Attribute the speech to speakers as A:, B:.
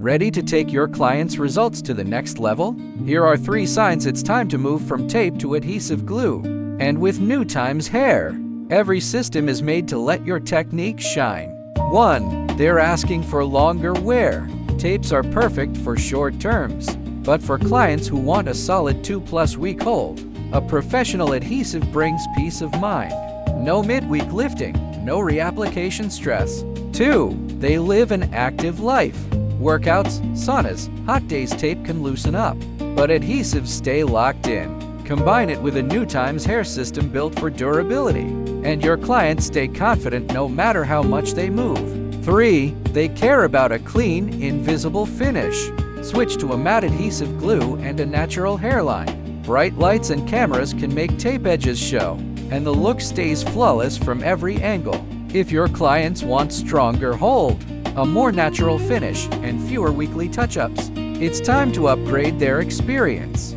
A: Ready to take your client's results to the next level? Here are 3 signs it's time to move from tape to adhesive glue. And with Newtimes Hair, every system is made to let your technique shine. 1. They're asking for longer wear. Tapes are perfect for short terms, but for clients who want a solid 2+ week hold, a professional adhesive brings peace of mind. No midweek lifting, no reapplication stress. 2. They live an active life. Workouts, saunas, hot days. Tape can loosen up, but adhesives stay locked in. Combine it with a Newtimes hair system built for durability, and your clients stay confident no matter how much they move. 3. They care about a clean, invisible finish. Switch to a matte adhesive glue and a natural hairline. Bright lights and cameras can make tape edges show, and the look stays flawless from every angle. If your clients want stronger hold, a more natural finish, and fewer weekly touch-ups, it's time to upgrade their experience.